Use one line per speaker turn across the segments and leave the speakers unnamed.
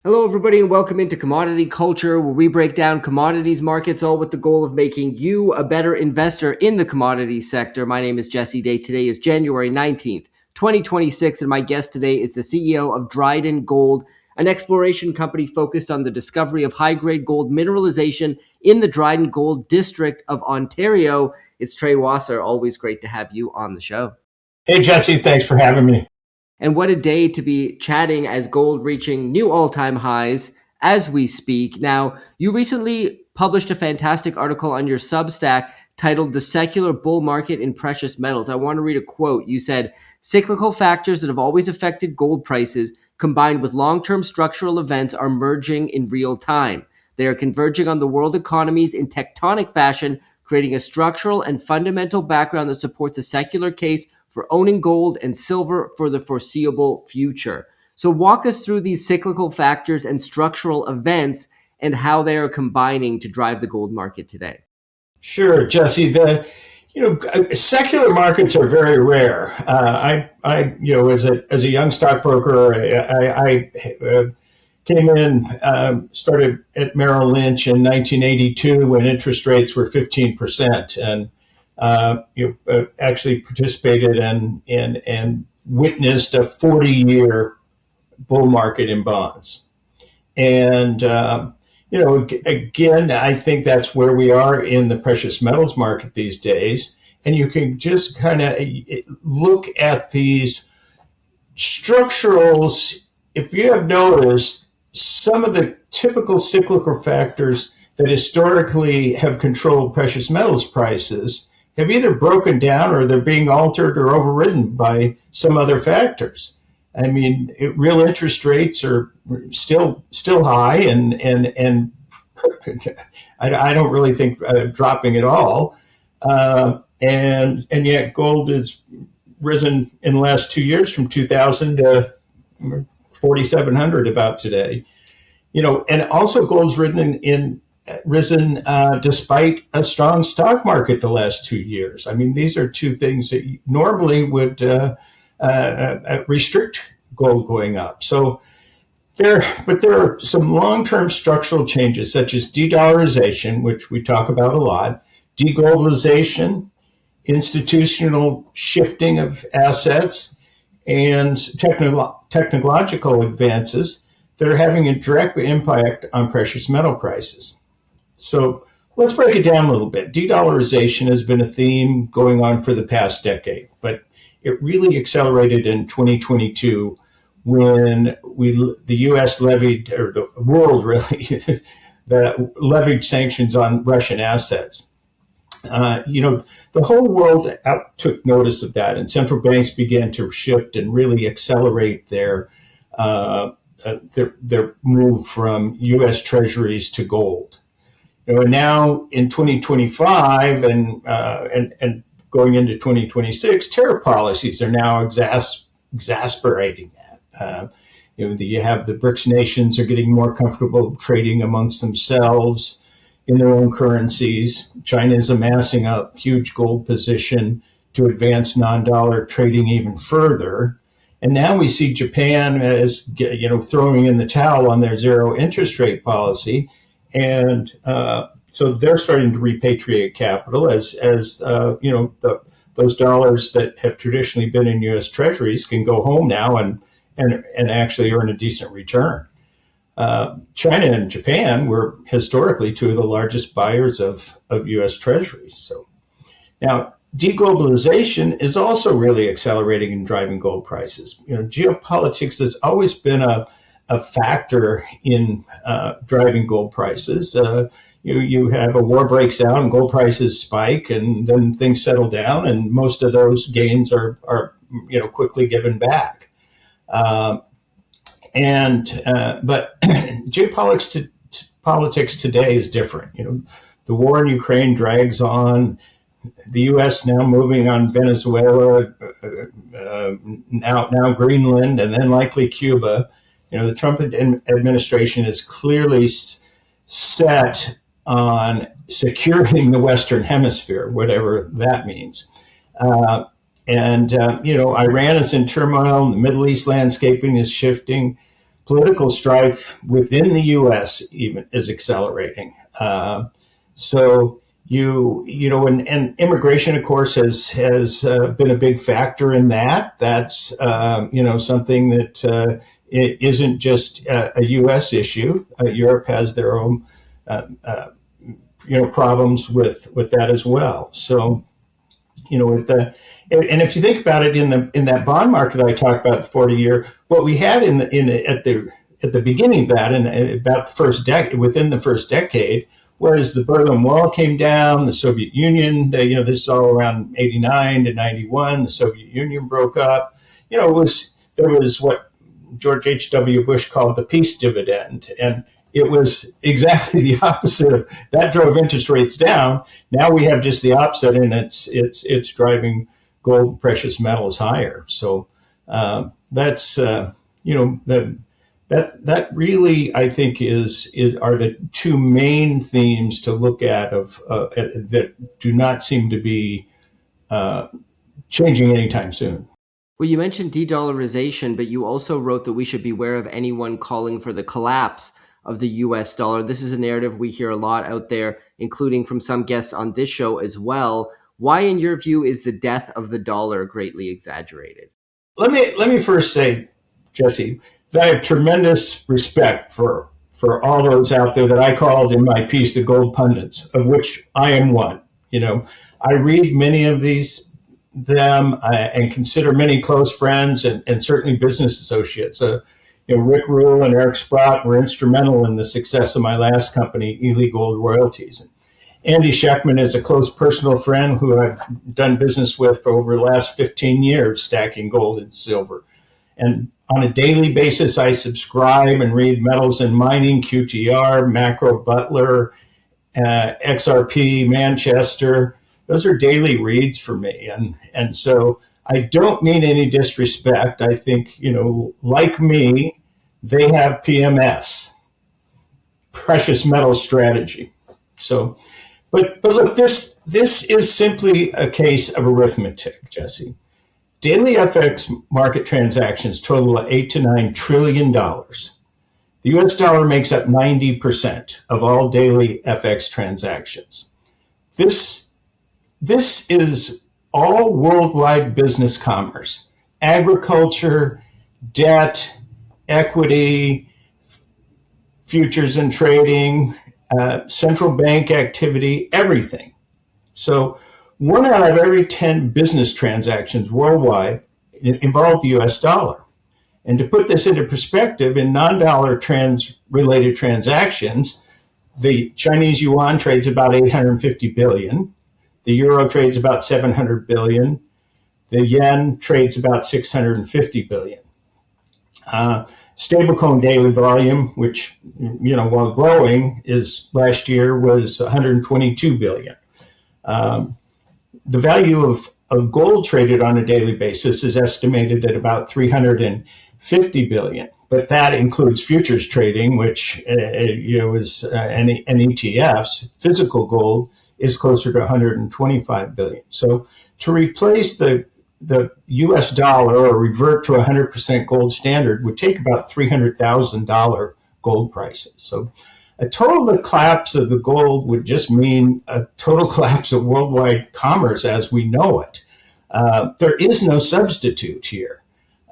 Hello, everybody, and welcome into Commodity Culture, where we break down commodities markets, all with the goal of making you a better investor in the commodities sector. My name is Jesse Day. Today is January 19th, 2026, and my guest today is the CEO of Dryden Gold, an exploration company focused on the discovery of high-grade gold mineralization in the Dryden Gold District of Ontario. It's Trey Wasser. Always great to have you on the show.
Hey, Jesse, thanks for having me.
And what a day to be chatting as gold reaching new all-time highs as we speak. Now, you recently published a fantastic article on your Substack titled The Secular Bull Market in Precious Metals. I want to read a quote. You said, "Cyclical factors that have always affected gold prices combined with long-term structural events are merging in real time. They are converging on the world economies in tectonic fashion, creating a structural and fundamental background that supports a secular case for owning gold and silver for the foreseeable future." So walk us through these cyclical factors and structural events and how they are combining to drive the gold market today.
Sure, Jesse. Secular markets are very rare. As a young stockbroker, I came in, started at Merrill Lynch in 1982 when interest rates were 15%, and actually participated and witnessed a 40-year bull market in bonds. And again, I think that's where we are in the precious metals market these days. And you can just kind of look at these structurals. If you have noticed, some of the typical cyclical factors that historically have controlled precious metals prices have either broken down or they're being altered or overridden by some other factors. I mean, real interest rates are still high, and I don't really think dropping at all. And yet gold has risen in the last 2 years from 2,000 to 4,700 about today. And also gold's risen despite a strong stock market the last 2 years. I mean, these are two things that normally would restrict gold going up. So there are some long-term structural changes such as de-dollarization, which we talk about a lot, deglobalization, institutional shifting of assets, and technological advances that are having a direct impact on precious metal prices. So let's break it down a little bit. De-dollarization has been a theme going on for the past decade, but it really accelerated in 2022 when the U.S. levied, or the world really, levied sanctions on Russian assets. The whole world took notice of that, and central banks began to shift and really accelerate their move from U.S. treasuries to gold. And now in 2025 and going into 2026, tariff policies are now exasperating that. You have the BRICS nations are getting more comfortable trading amongst themselves in their own currencies. China is amassing a huge gold position to advance non-dollar trading even further. And now we see Japan as throwing in the towel on their zero interest rate policy, and so they're starting to repatriate capital as those dollars that have traditionally been in U.S. Treasuries can go home now and actually earn a decent return. China and Japan were historically two of the largest buyers of U.S. Treasuries. So now deglobalization is also really accelerating and driving gold prices. Geopolitics has always been a factor in driving gold prices. You have a war breaks out and gold prices spike, and then things settle down, and most of those gains are quickly given back. But geopolitics today is different. The war in Ukraine drags on. The U.S. now moving on Venezuela, now Greenland, and then likely Cuba. The Trump administration is clearly set on securing the Western Hemisphere, whatever that means. Iran is in turmoil. The Middle East landscaping is shifting. political strife within the U.S. even is accelerating. So and immigration, of course, has been a big factor in that. That's something that it isn't just a U.S. issue. Europe has their own problems with that as well. So and if you think about it in that bond market I talked about, the 40-year, what we had at the beginning of that, and about the first within the first decade, whereas the Berlin Wall came down, the Soviet Union, this is all around 89 to 91, the Soviet Union broke up. There was what George H.W. Bush called the peace dividend, and it was exactly the opposite of that. Drove interest rates down. Now we have just the opposite, and it's driving gold and precious metals higher. So that's that really, I think, are the two main themes to look at that do not seem to be changing anytime soon.
Well, you mentioned de-dollarization, but you also wrote that we should beware of anyone calling for the collapse of the US dollar. This is a narrative we hear a lot out there, including from some guests on this show as well. Why, in your view, is the death of the dollar greatly exaggerated?
Let me first say, Jesse, that I have tremendous respect for all those out there that I called in my piece the gold pundits, of which I am one. I read many of them and consider many close friends and certainly business associates. Rick Rule and Eric Sprott were instrumental in the success of my last company, Ely Gold Royalties. Andy Schechtman is a close personal friend who I've done business with for over the last 15 years, stacking gold and silver. And on a daily basis, I subscribe and read Metals and Mining, QTR, Macro Butler, XRP, Manchester. Those are daily reads for me. And so I don't mean any disrespect. I think, like me, they have PMS, precious metal strategy. So, but look, this is simply a case of arithmetic, Jesse. Daily FX market transactions total $8 to $9 trillion. The US dollar makes up 90% of all daily FX transactions. This is all worldwide business commerce, agriculture, debt, equity, futures and trading, central bank activity, everything. So 1 out of every 10 business transactions worldwide involve the US dollar. And to put this into perspective, in non-dollar related transactions, the Chinese yuan trades about 850 billion. The euro trades about 700 billion. The yen trades about 650 billion. Stablecoin daily volume, which, while growing, last year was 122 billion. The value of gold traded on a daily basis is estimated at about 350 billion, but that includes futures trading, which is and ETFs. Physical gold is closer to 125 billion. So to replace the U.S. dollar or revert to 100% gold standard would take about $300,000 gold prices. So a total collapse of the gold would just mean a total collapse of worldwide commerce as we know it. There is no substitute here.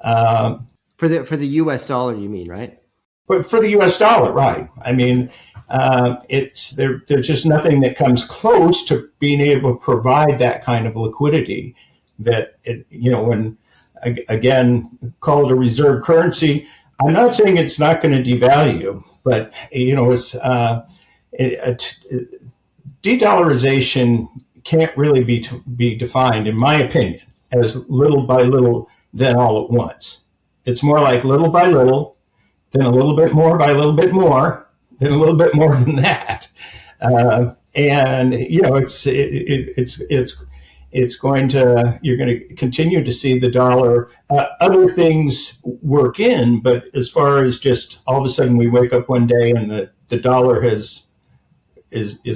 For the U.S. dollar, you mean, right?
But for the U.S. dollar, right. I mean, there's just nothing that comes close to being able to provide that kind of liquidity that, when, again, call it a reserve currency. I'm not saying it's not going to devalue, but, de-dollarization can't really be defined, in my opinion, as little by little, then all at once. It's more like little by little, then a little bit more by a little bit more, then a little bit more than that. You're going to continue to see the dollar. Other things work in, but as far as just all of a sudden we wake up one day and the dollar is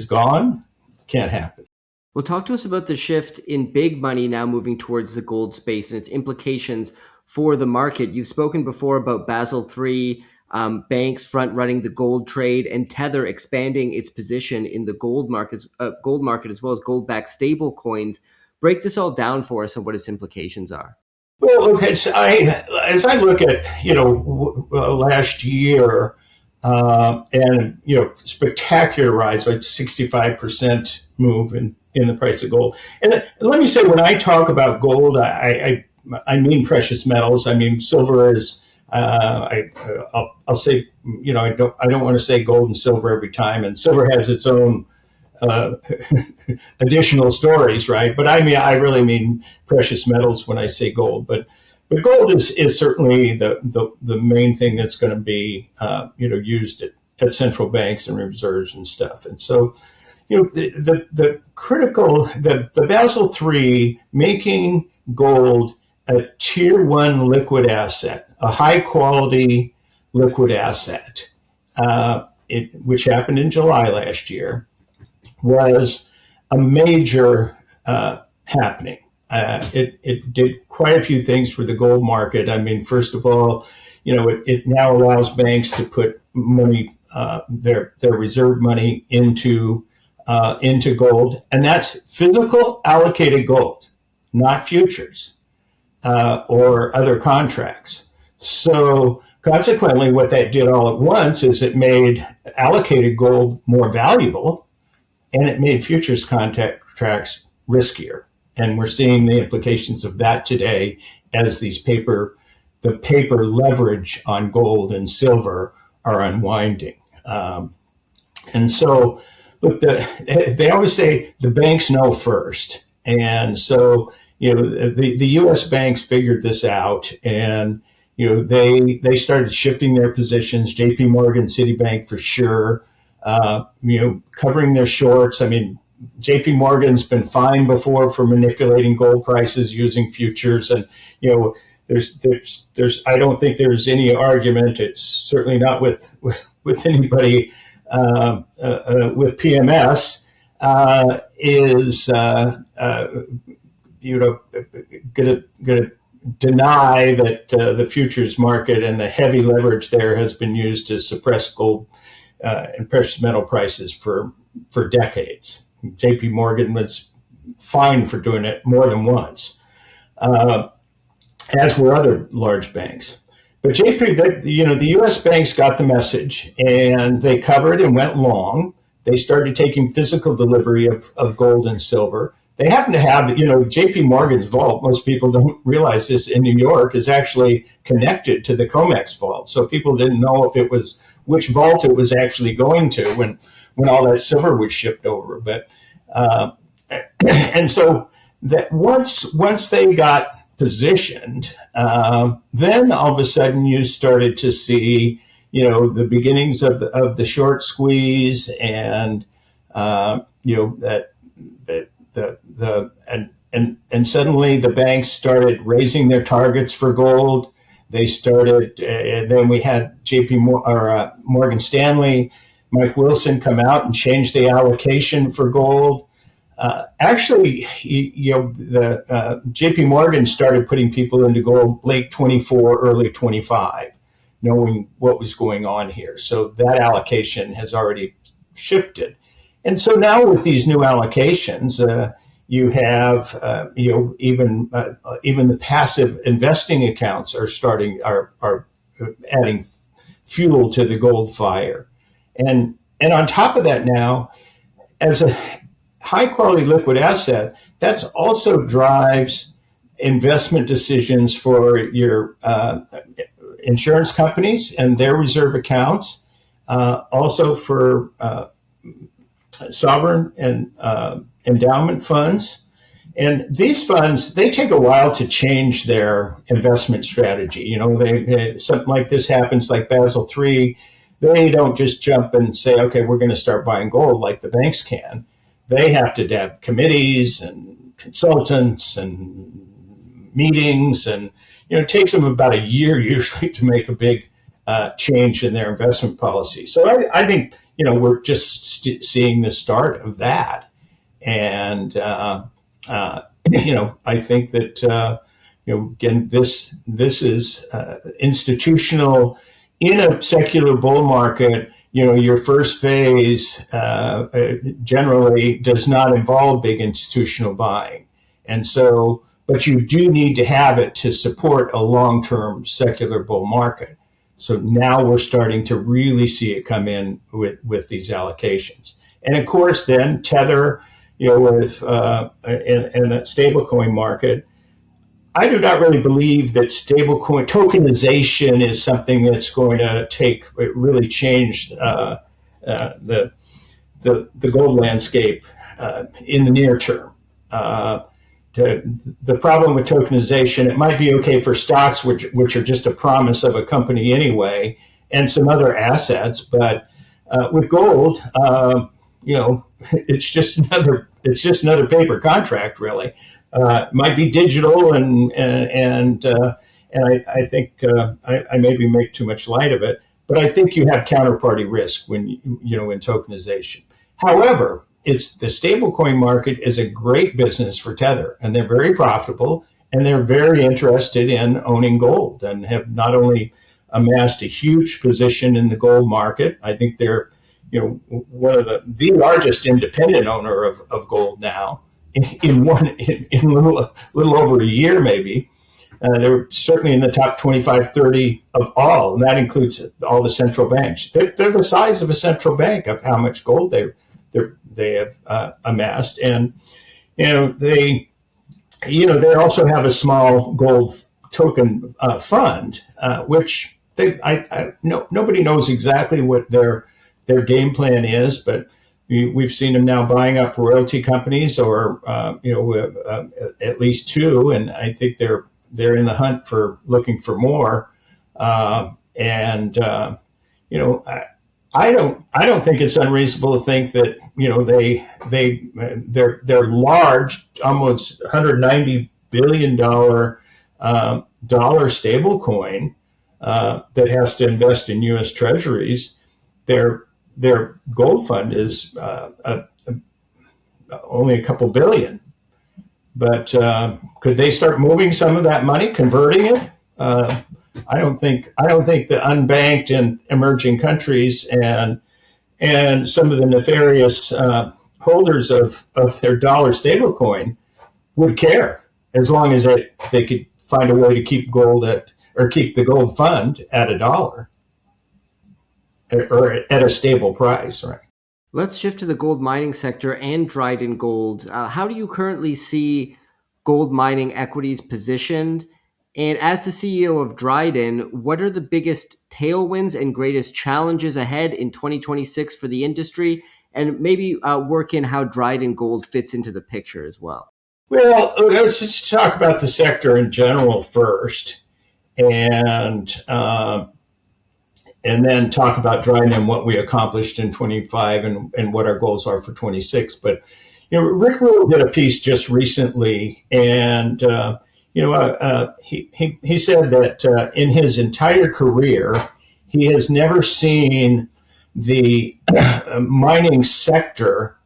gone, can't happen.
Well, talk to us about the shift in big money now moving towards the gold space and its implications for the market. You've spoken before about Basel III banks front running the gold trade, and Tether expanding its position in the gold market as well as gold-backed stable coins. Break this all down for us and what its implications are.
Well, look, as I look at last year, and spectacular rise, like 65% move in the price of gold. And let me say, when I talk about gold, I mean precious metals. I mean silver is. I'll say, I don't want to say gold and silver every time, and silver has its own additional stories, right? But I really mean precious metals when I say gold. But gold is certainly the main thing that's going to be used at central banks and reserves and stuff. And so, the Basel III making gold a tier one liquid asset, a high quality liquid asset, which happened in July last year, was a major happening. It did quite a few things for the gold market. I mean, first of all, it now allows banks to put money, their reserve money into gold, and that's physical allocated gold, not futures or other contracts. So consequently, what that did all at once is it made allocated gold more valuable, and it made futures contracts riskier. And we're seeing the implications of that today as the paper leverage on gold and silver are unwinding. And so, look, they always say the banks know first. And so, the U.S. banks figured this out, and they started shifting their positions. J.P. Morgan, Citibank for sure, covering their shorts. I mean, J.P. Morgan's been fined before for manipulating gold prices using futures, and there's I don't think there's any argument. It's certainly not with anybody with PMS is going to deny that the futures market and the heavy leverage there has been used to suppress gold and precious metal prices for decades. J.P. Morgan was fined for doing it more than once, as were other large banks. But the U.S. banks got the message, and they covered and went long. They started taking physical delivery of gold and silver. They happen to have, J.P. Morgan's vault, most people don't realize this, in New York is actually connected to the COMEX vault. So people didn't know which vault it was actually going to when all that silver was shipped over. But and so that once they got positioned, then all of a sudden you started to see, the beginnings of the short squeeze, and and suddenly the banks started raising their targets for gold. They started, then we had Morgan Stanley, Mike Wilson come out and change the allocation for gold. Actually, the J.P. Morgan started putting people into gold late 24, early 25, knowing what was going on here. So that allocation has already shifted. And so now with these new allocations, you have even the passive investing accounts are adding fuel to the gold fire, and on top of that, now as a high quality liquid asset, that's also drives investment decisions for your insurance companies and their reserve accounts, also for sovereign and endowment funds. And these funds, they take a while to change their investment strategy. Something like this happens, like Basel III, they don't just jump and say, okay, we're going to start buying gold like the banks can. They have to have committees and consultants and meetings, and it takes them about a year usually to make a big change in their investment policy. So I think we're just seeing the start of that, and I think that again this is institutional in a secular bull market, your first phase generally does not involve big institutional buying. And so, but you do need to have it to support a long-term secular bull market. So now we're starting to really see it come in with these allocations. And of course, then Tether, with in the stablecoin market, I do not really believe that stablecoin tokenization is something that's going to really change the gold landscape in the near term. The problem with tokenization, it might be okay for stocks, which are just a promise of a company anyway, and some other assets, but with gold, it's just another paper contract, really. It might be digital, and I think I maybe make too much light of it, but I think you have counterparty risk when in tokenization. However, the stablecoin market is a great business for Tether, and they're very profitable, and they're very interested in owning gold, and have not only amassed a huge position in the gold market. I think they're one of the largest independent owner of gold now. In a little over a year, maybe. They're certainly in the top 25, 30 of all, and that includes all the central banks. They're the size of a central bank of how much gold they have amassed, and they also have a small gold token fund, which nobody knows exactly what their game plan is, but we've seen them now buying up royalty companies, or at least two, and I think they're in the hunt for looking for more. I don't think it's unreasonable to think that they're large, almost $190 billion dollar stable coin that has to invest in U.S. Treasuries. Their gold fund is only a couple billion, but could they start moving some of that money, converting it? I don't think the unbanked and emerging countries and some of the nefarious holders of their dollar stablecoin would care, as long as they could find a way to keep keep the gold fund at $1. Or at a stable price, right?
Let's shift to the gold mining sector and Dryden Gold. How do you currently see gold mining equities positioned? And as the CEO of Dryden, what are the biggest tailwinds and greatest challenges ahead in 2026 for the industry? And maybe work in how Dryden Gold fits into the picture as well.
Well, let's just talk about the sector in general first, and then talk about Dryden and what we accomplished in 25 and what our goals are for 26. But, Rick Rule did a piece just recently, and, he said that in his entire career, he has never seen the mining sector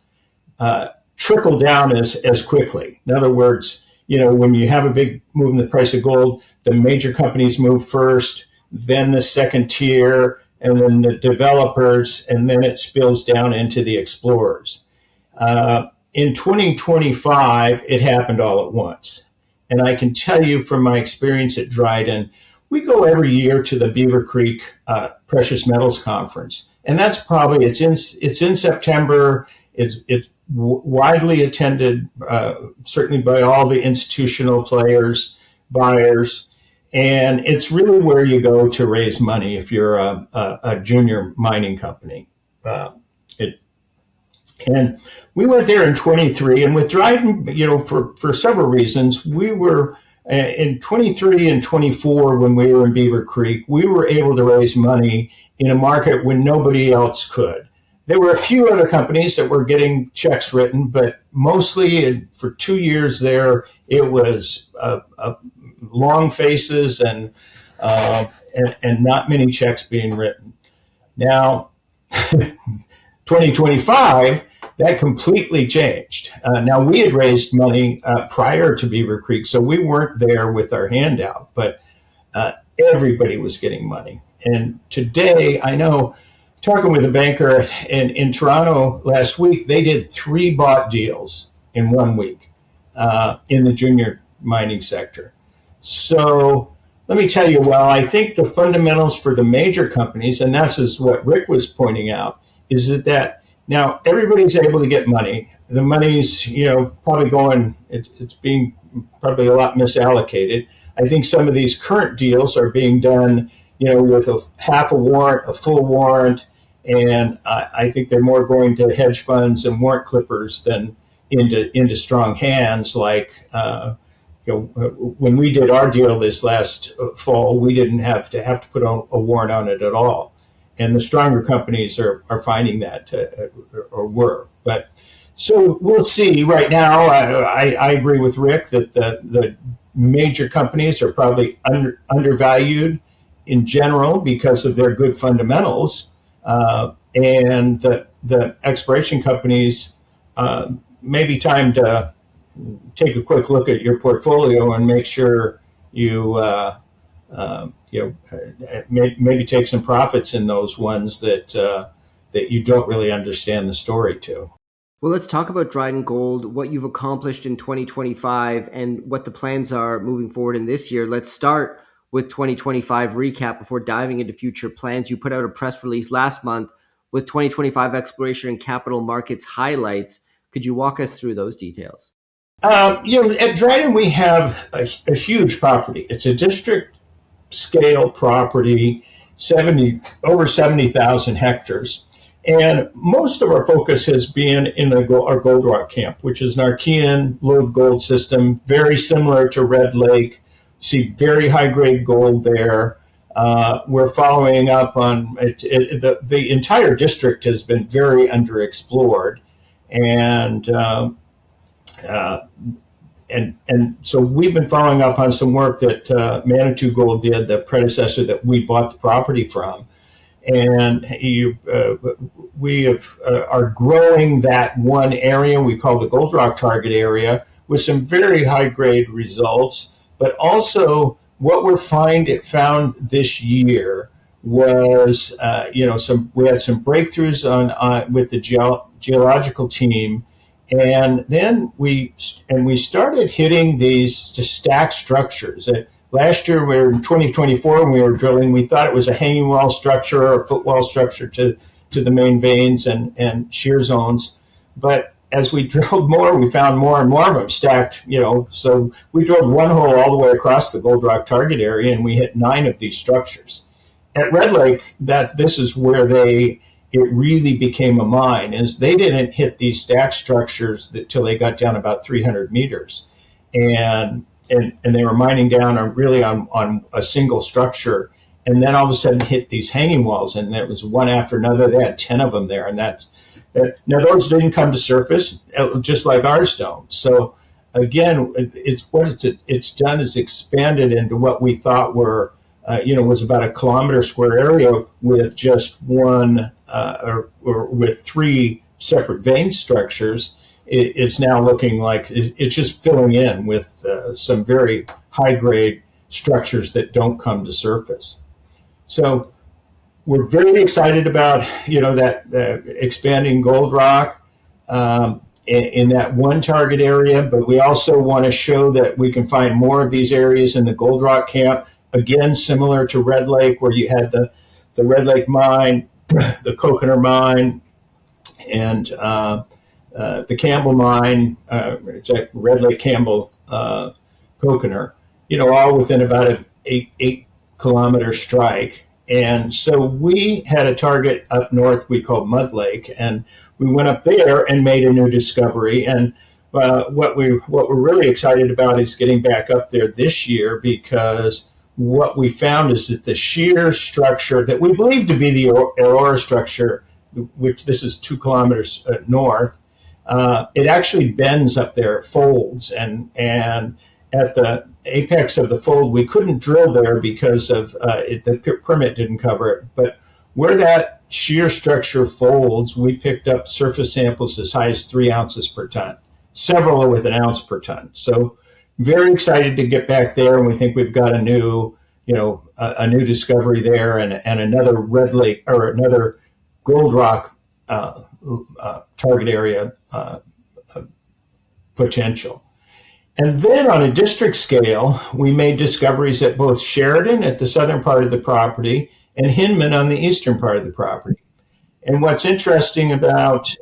trickle down as quickly. In other words, when you have a big move in the price of gold, the major companies move first, then the second tier, and then the developers, and then it spills down into the explorers. In 2025, it happened all at once. And I can tell you from my experience at Dryden, we go every year to the Beaver Creek Precious Metals Conference. And that's probably, it's in September. It's widely attended, certainly by all the institutional players, buyers. And it's really where you go to raise money if you're a junior mining company. And we went there in 23, and with Dryden, for several reasons, we were in 23 and 24 when we were in Beaver Creek, we were able to raise money in a market when nobody else could. There were a few other companies that were getting checks written, but mostly for 2 years there, it was long faces and not many checks being written. Now, 2025, that completely changed. Now, we had raised money prior to Beaver Creek, so we weren't there with our hand out, but everybody was getting money. And today, I know, talking with a banker in Toronto last week, they did 3 bought deals in 1 week in the junior mining sector. So let me tell you, well, I think the fundamentals for the major companies, and that's is what Rick was pointing out, is that now everybody's able to get money. The money's, probably going, it's being probably a lot misallocated. I think some of these current deals are being done, with a half a warrant, a full warrant, and I think they're more going to hedge funds and warrant clippers than into strong hands. Like when we did our deal this last fall, we didn't have to put a warrant on it at all, and the stronger companies are finding that or were. But so we'll see. Right now, I agree with Rick that the major companies are probably undervalued in general because of their good fundamentals, and the exploration companies maybe time to take a quick look at your portfolio and make sure you maybe take some profits in those ones that you don't really understand the story to.
Well, let's talk about Dryden Gold, what you've accomplished in 2025 and what the plans are moving forward in this year. Let's start with 2025 recap before diving into future plans. You put out a press release last month with 2025 exploration and capital markets highlights. Could you walk us through those details?
At Dryden, we have a huge property. It's a district scale property, over 70,000 hectares. And most of our focus has been in our Gold Rock camp, which is an Archean lode gold system, very similar to Red Lake. See very high grade gold there. We're following up on it. The entire district has been very underexplored, and so we've been following up on some work that Manitou Gold did, the predecessor that we bought the property from. And we are growing that one area we call the Gold Rock target area with some very high grade results. But also what we found this year was, we had some breakthroughs on with the geological team. And then we started hitting these stacked structures. Last year, we were in 2024, when we were drilling, we thought it was a hanging wall structure or a footwall structure to the main veins and shear zones. But as we drilled more, we found more and more of them stacked, So we drilled one hole all the way across the Gold Rock target area, and we hit 9 of these structures. At Red Lake, this is where it really became a mine, is they didn't hit these stacked structures till they got down about 300 meters. And they were mining down on a single structure, and then all of a sudden hit these hanging walls, and there was one after another. They had 10 of them there, and now those didn't come to surface, just like ours don't. So again, it's done is expanded into what we thought were was about a kilometer square area with just one or with 3 separate vein structures. It's now looking like it's just filling in with some very high-grade structures that don't come to surface. So we're very excited about that expanding Gold Rock in that one target area, but we also want to show that we can find more of these areas in the Gold Rock camp. Again, similar to Red Lake, where you had the Red Lake mine, the Coconut mine, and the Campbell mine, it's like Red Lake Campbell Coconut, all within about an 8 kilometer strike. And so we had a target up north we called Mud Lake, and we went up there and made a new discovery. And what we're really excited about is getting back up there this year, because what we found is that the shear structure that we believe to be the Aurora structure, which this is 2 kilometers north, it actually bends up there, it folds, and at the apex of the fold, we couldn't drill there because of the permit didn't cover it. But where that shear structure folds, we picked up surface samples as high as 3 ounces per ton, several with 1 ounce per ton. So very excited to get back there, and we think we've got a new a new discovery there, and another Red Lake or another Gold Rock target area potential. And then on a district scale, we made discoveries at both Sheridan at the southern part of the property and Hinman on the eastern part of the property. And what's interesting about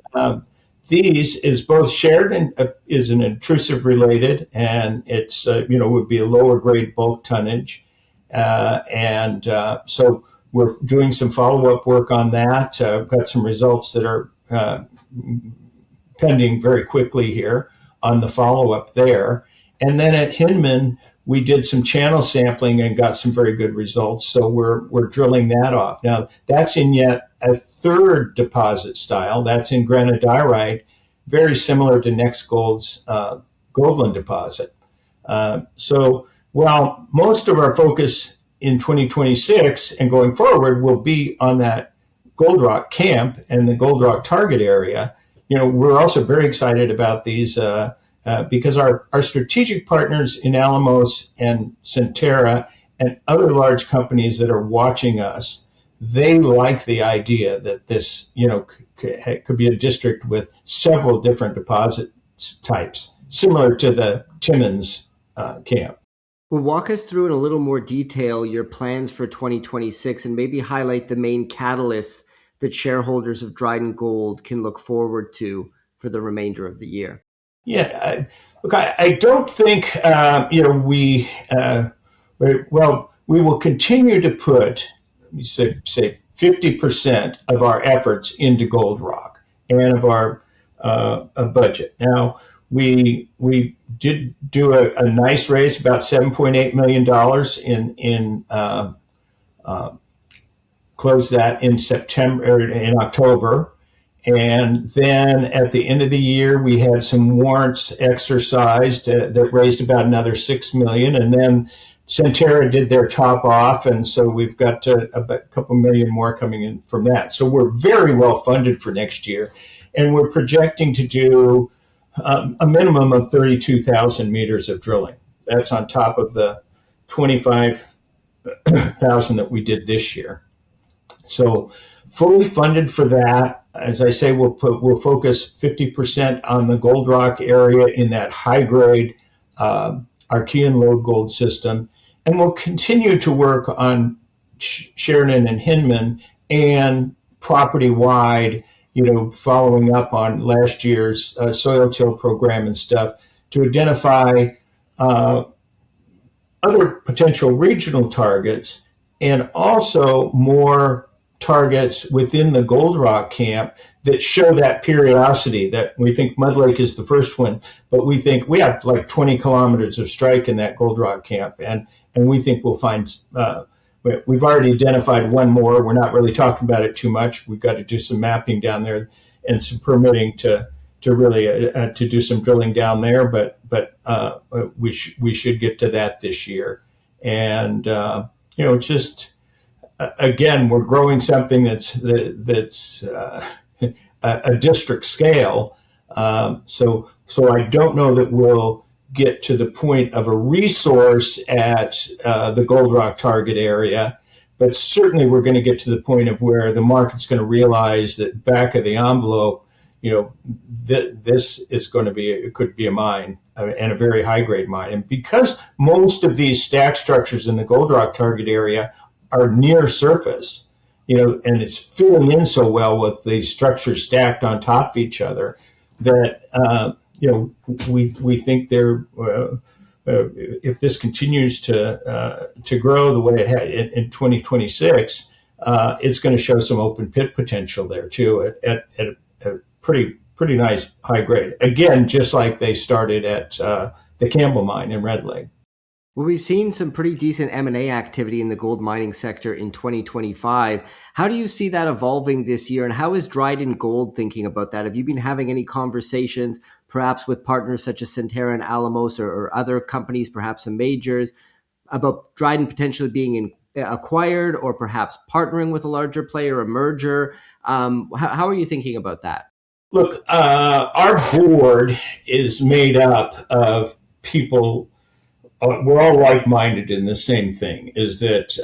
these is both Sheridan is an intrusive related, and it's would be a lower grade bulk tonnage, so we're doing some follow up work on that. Got some results that are pending very quickly here on the follow up there. And then at Hinman, we did some channel sampling and got some very good results. So we're drilling that off. Now, that's in yet a third deposit style. That's in granodiorite, very similar to NextGold's Goldland deposit. So while most of our focus in 2026 and going forward will be on that Gold Rock camp and the Gold Rock target area, we're also very excited about these because our strategic partners in Alamos and Centerra and other large companies that are watching us, they like the idea that this, could be a district with several different deposit types, similar to the Timmins camp.
Well, walk us through in a little more detail your plans for 2026 and maybe highlight the main catalysts that shareholders of Dryden Gold can look forward to for the remainder of the year.
Yeah, look, I don't think, we will continue to put, say 50% of our efforts into Gold Rock and of our budget. Now, we did do a nice raise, about $7.8 million closed that in October. And then at the end of the year, we had some warrants exercised that raised about another $6 million. And then Centerra did their top off. And so we've got a couple million more coming in from that. So we're very well funded for next year. And we're projecting to do a minimum of 32,000 meters of drilling. That's on top of the 25,000 that we did this year. So fully funded for that. As I say, we'll focus 50% on the Gold Rock area in that high grade Archean load gold system. And we'll continue to work on Sheridan and Hinman and property wide, following up on last year's soil till program and stuff to identify other potential regional targets and also more targets within the Gold Rock camp that show that periodicity. That we think Mud Lake is the first one, but we think we have like 20 kilometers of strike in that Gold Rock camp, and we think we'll find. We've already identified one more. We're not really talking about it too much. We've got to do some mapping down there and some permitting to really to do some drilling down there. But we should get to that this year, and just. Again, we're growing something that's a district scale. So I don't know that we'll get to the point of a resource at the Gold Rock target area, but certainly we're going to get to the point of where the market's going to realize that back of the envelope, this is going to be, it could be a mine and a very high grade mine. And because most of these stack structures in the Gold Rock target area are near surface, and it's filling in so well with these structures stacked on top of each other that, we think they're, if this continues to grow the way it had in 2026, it's going to show some open pit potential there too at a pretty nice high grade. Again, just like they started at the Campbell mine in Red Lake.
Well, we've seen some pretty decent M&A activity in the gold mining sector in 2025. How do you see that evolving this year, and how is Dryden Gold thinking about that? Have you been having any conversations, perhaps with partners such as Centerra and Alamos or other companies, perhaps some majors, about Dryden potentially being acquired or perhaps partnering with a larger player, a merger? How are you thinking about that?
Look, our board is made up of people we're all like-minded in the same thing, is that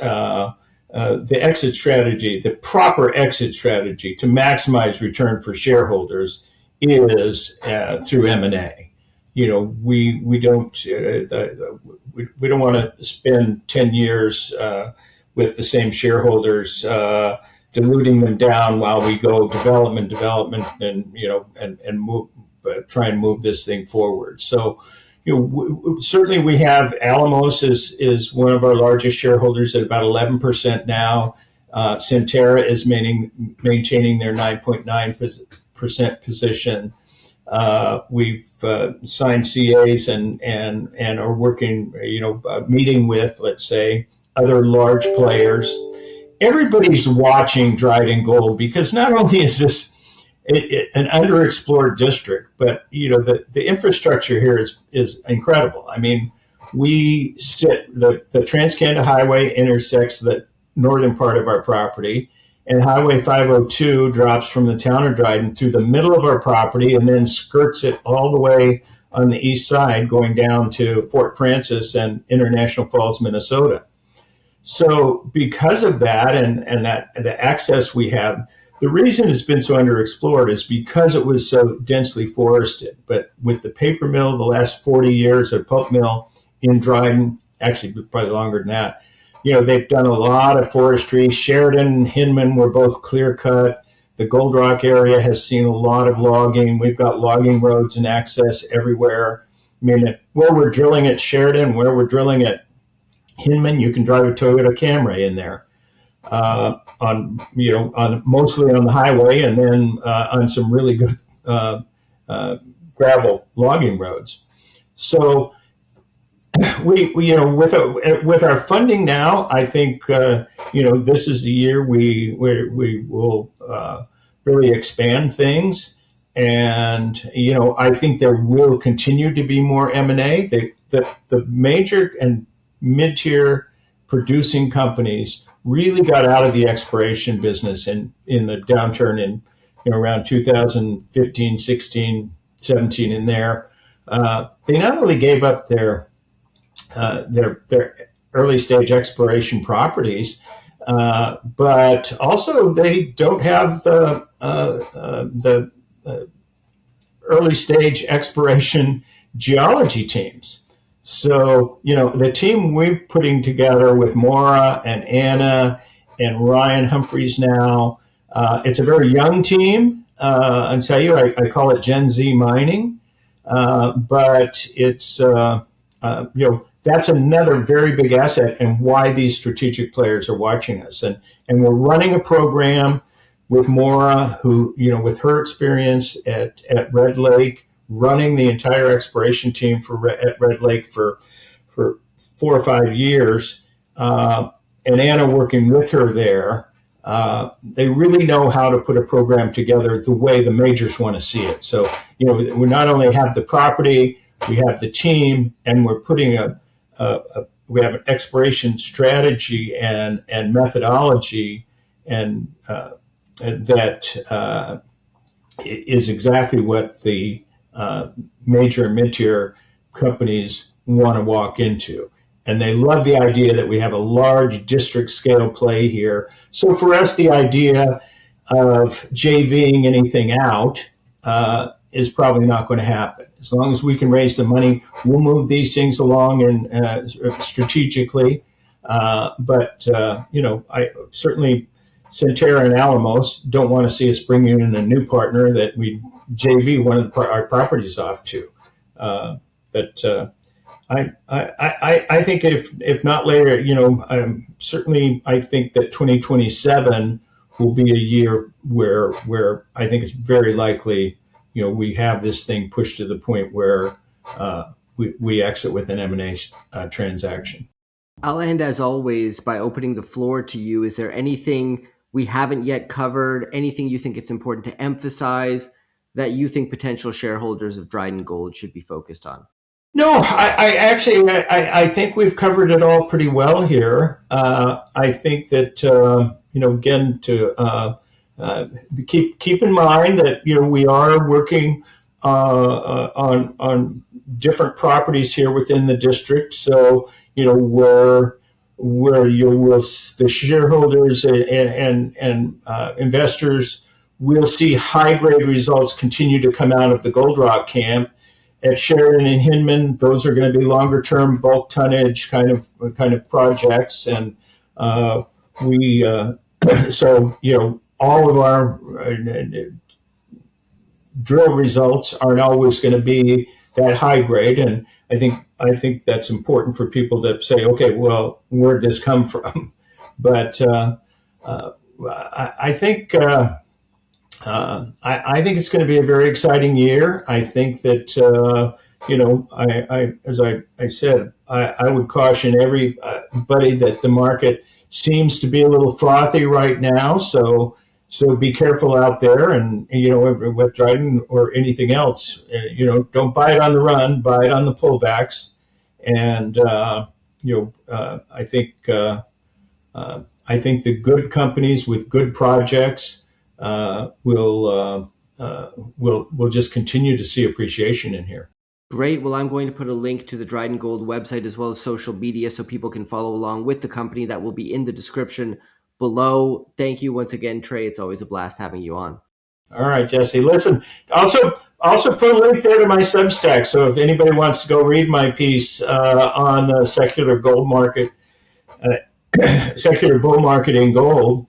the exit strategy, the proper exit strategy to maximize return for shareholders is through M&A. We don't we don't want to spend 10 years with the same shareholders, diluting them down while we go development, and move, try and move this thing forward. So, certainly we have Alamos is one of our largest shareholders at about 11% now. Centerra is maintaining their 9.9% position. We've signed CAs and are working, meeting with, let's say, other large players. Everybody's watching Dryden Gold because not only is this an underexplored district, but the infrastructure here is incredible. I mean, we sit the Trans-Canada Highway intersects the northern part of our property, and Highway 502 drops from the town of Dryden through the middle of our property and then skirts it all the way on the east side, going down to Fort Francis and International Falls, Minnesota. So because of that and that the access we have, the reason it's been so underexplored is because it was so densely forested. But with the paper mill, the last 40 years, a pulp mill in Dryden, actually probably longer than that, they've done a lot of forestry. Sheridan and Hinman were both clear cut. The Gold Rock area has seen a lot of logging. We've got logging roads and access everywhere. I mean, where we're drilling at Sheridan, where we're drilling at Hinman, you can drive a Toyota Camry in there, on mostly on the highway, and then on some really good gravel logging roads. So we with our funding now, I think this is the year we will really expand things, and I think there will continue to be more M&A. The major and mid-tier producing companies really got out of the exploration business in the downturn in around 2015, 16, 17 in there. They not only gave up their early stage exploration properties, but also they don't have the early stage exploration geology teams. So, the team we're putting together with Maura and Anna and Ryan Humphreys now, it's a very young team. I'll tell you, I call it Gen Z mining, but it's, that's another very big asset and why these strategic players are watching us. And we're running a program with Maura, who, with her experience at Red Lake, running the entire exploration team at Red Lake for 4 or 5 years, and Anna working with her there. They really know how to put a program together the way the majors want to see it. So, we not only have the property, we have the team, and we're putting we have an exploration strategy and methodology, and that is exactly what the major and mid-tier companies want to walk into. And they love the idea that we have a large district scale play here. So for us, the idea of JVing anything out is probably not going to happen. As long as we can raise the money, we'll move these things along and strategically. But I certainly, Centerra and Alamos don't want to see us bring in a new partner that we JV one of our properties off to. But I think if not later, certainly I think that 2027 will be a year where I think it's very likely, we have this thing pushed to the point where we exit with an M&A transaction.
I'll end, as always, by opening the floor to you. Is there anything we haven't yet covered, anything you think it's important to emphasize that you think potential shareholders of Dryden Gold should be focused on?
No, I think we've covered it all pretty well here. I think that, again, to keep in mind that, we are working on different properties here within the district. So, where you will, the shareholders and investors will see high grade results continue to come out of the Gold Rock camp. At Sheridan and Hinman, those are going to be longer term bulk tonnage kind of projects, and we so all of our drill results aren't always going to be that high grade, and I think that's important for people to say, okay, well, where'd this come from? But I think I think it's going to be a very exciting year. I think that as I said, I would caution everybody that the market seems to be a little frothy right now. So be careful out there, and with Dryden or anything else, don't buy it on the run, buy it on the pullbacks, and I think the good companies with good projects will just continue to see appreciation in here.
Great. Well, I'm going to put a link to the Dryden Gold website as well as social media so people can follow along with the company. That will be in the description below. Thank you once again, Trey. It's always a blast having you on.
All right, Jesse. Listen, also put a link there to my Substack. So if anybody wants to go read my piece on the secular gold market, secular bull market in gold,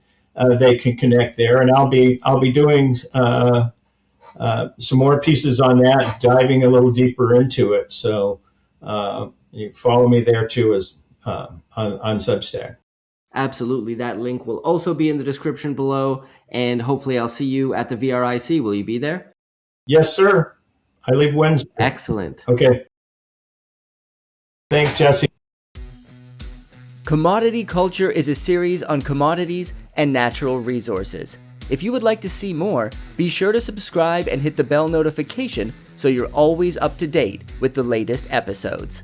they can connect there. And I'll be doing some more pieces on that, diving a little deeper into it. So you follow me there too, as on Substack.
Absolutely. That link will also be in the description below. And hopefully I'll see you at the VRIC. Will you be there?
Yes, sir. I leave Wednesday.
Excellent.
Okay. Thanks, Jesse.
Commodity Culture is a series on commodities and natural resources. If you would like to see more, be sure to subscribe and hit the bell notification so you're always up to date with the latest episodes.